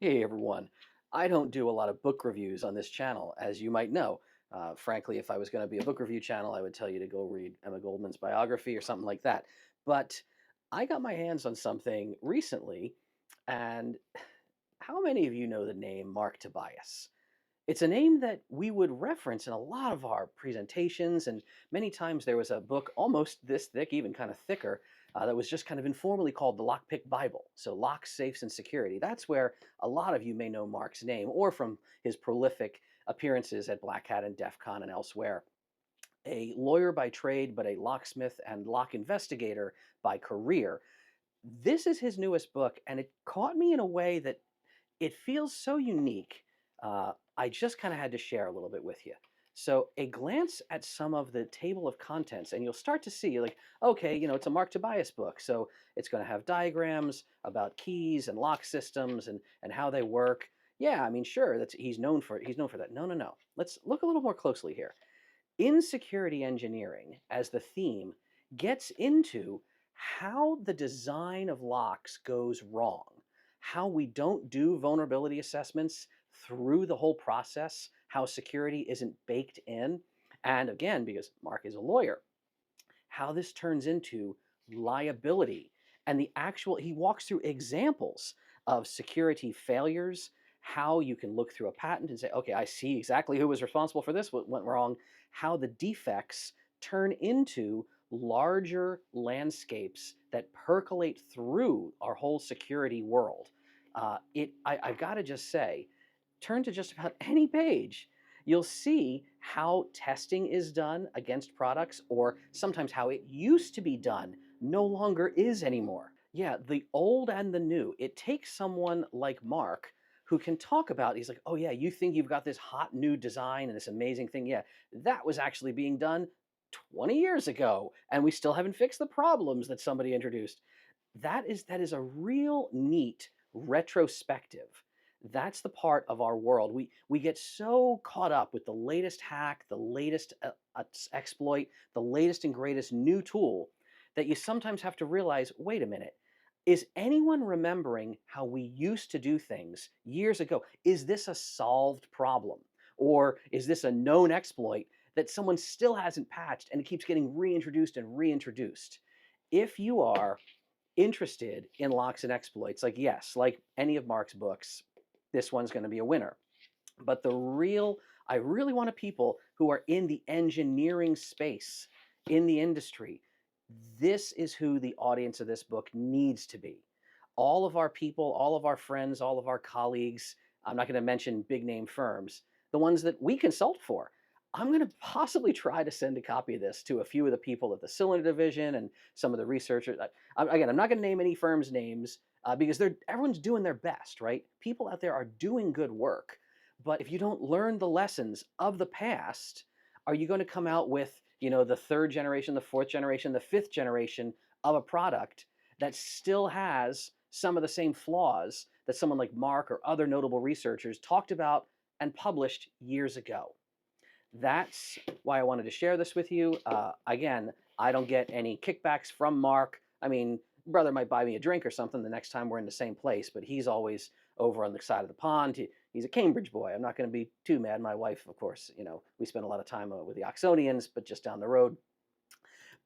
Hey everyone. I don't do a lot of book reviews on this channel, as you might know. Frankly, if I was going to be a book review channel, I would tell you to go read Emma Goldman's biography or something like that. But I got my hands on something recently, and how many of you know the name Marc Tobias? It's a name that we would reference in a lot of our presentations, and many times there was a book almost this thick, even kind of thicker, that was just kind of informally called the Lockpick Bible. So locks, safes, and security. That's where a lot of you may know Mark's name, or from his prolific appearances at Black Hat and DEF CON and elsewhere. A lawyer by trade, but a locksmith and lock investigator by career. This is his newest book, and it caught me in a way that it feels so unique. I just kind of had to share a little bit with you. So, a glance at some of the table of contents, and you'll start to see, like, okay, it's a Mark Tobias book, so it's going to have diagrams about keys and lock systems and how they work. Yeah, I mean, sure, that's he's known for that. No, no, no. Let's look a little more closely here. Insecurity engineering, as the theme, gets into how the design of locks goes wrong, how we don't do vulnerability assessments through the whole process, how security isn't baked in, and again, because Mark is a lawyer, how this turns into liability. And he walks through examples of security failures, how you can look through a patent and say, okay, I see exactly who was responsible for this, what went wrong, how the defects turn into larger landscapes that percolate through our whole security world. I've got to just say, turn to just about any page, you'll see how testing is done against products, or sometimes how it used to be done no longer is anymore. Yeah, the old and the new. It takes someone like Mark who can talk about, he's like, oh yeah, you think you've got this hot new design and this amazing thing. Yeah, that was actually being done 20 years ago, and we still haven't fixed the problems that somebody introduced. That is a real neat retrospective. That's the part of our world. We get so caught up with the latest hack, the latest exploit, the latest and greatest new tool, that you sometimes have to realize, wait a minute, is anyone remembering how we used to do things years ago? Is this a solved problem? Or is this a known exploit that someone still hasn't patched and it keeps getting reintroduced and reintroduced? If you are interested in locks and exploits, like, yes, like any of Mark's books, this one's going to be a winner. But I really want people who are in the engineering space, in the industry. This is who the audience of this book needs to be. All of our people, all of our friends, all of our colleagues, I'm not going to mention big name firms, the ones that we consult for. I'm going to possibly try to send a copy of this to a few of the people at the Cylinder Division and some of the researchers. Again, I'm not going to name any firms' names because everyone's doing their best, right? People out there are doing good work. But if you don't learn the lessons of the past, are you going to come out with, the third generation, the fourth generation, the fifth generation of a product that still has some of the same flaws that someone like Mark or other notable researchers talked about and published years ago? That's why I wanted to share this with you. Again, I don't get any kickbacks from Mark. I mean, brother might buy me a drink or something the next time we're in the same place, but he's always over on the side of the pond. He's a Cambridge boy. I'm not going to be too mad. My wife, of course, we spend a lot of time with the Oxonians, but just down the road.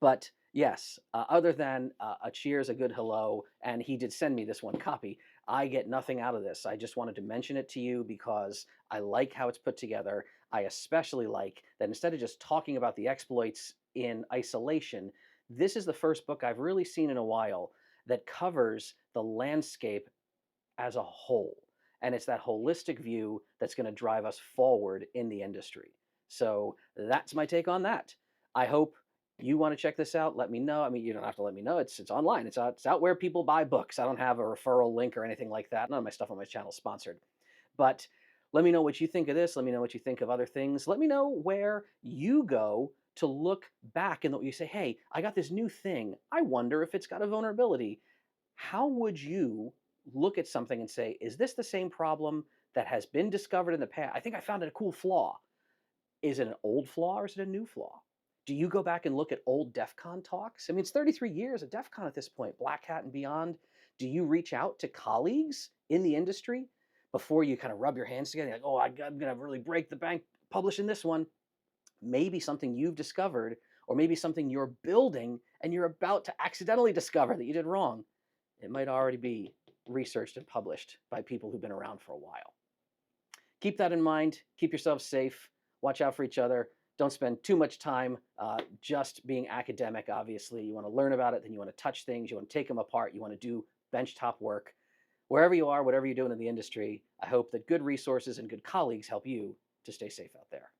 But yes, other than a cheers, a good hello, and he did send me this one copy, I get nothing out of this. I just wanted to mention it to you because I like how it's put together. I especially like that instead of just talking about the exploits in isolation, this is the first book I've really seen in a while that covers the landscape as a whole. And it's that holistic view that's going to drive us forward in the industry. So that's my take on that. I hope you want to check this out. Let me know. I mean, you don't have to let me know. It's online. It's out where people buy books. I don't have a referral link or anything like that. None of my stuff on my channel is sponsored. But let me know what you think of this. Let me know what you think of other things. Let me know where you go to look back and you say, hey, I got this new thing. I wonder if it's got a vulnerability. How would you look at something and say, is this the same problem that has been discovered in the past? I think I found a cool flaw. Is it an old flaw or is it a new flaw? Do you go back and look at old DEF CON talks? I mean, it's 33 years of DEF CON at this point, Black Hat and beyond. Do you reach out to colleagues in the industry? before you kind of rub your hands together, like, oh, I'm going to really break the bank publishing this one. Maybe something you've discovered, or maybe something you're building and you're about to accidentally discover that you did wrong. It might already be researched and published by people who've been around for a while. Keep that in mind. Keep yourself safe. Watch out for each other. Don't spend too much time just being academic, obviously. You want to learn about it, then you want to touch things, you want to take them apart, you want to do benchtop work. Wherever you are, whatever you're doing in the industry, I hope that good resources and good colleagues help you to stay safe out there.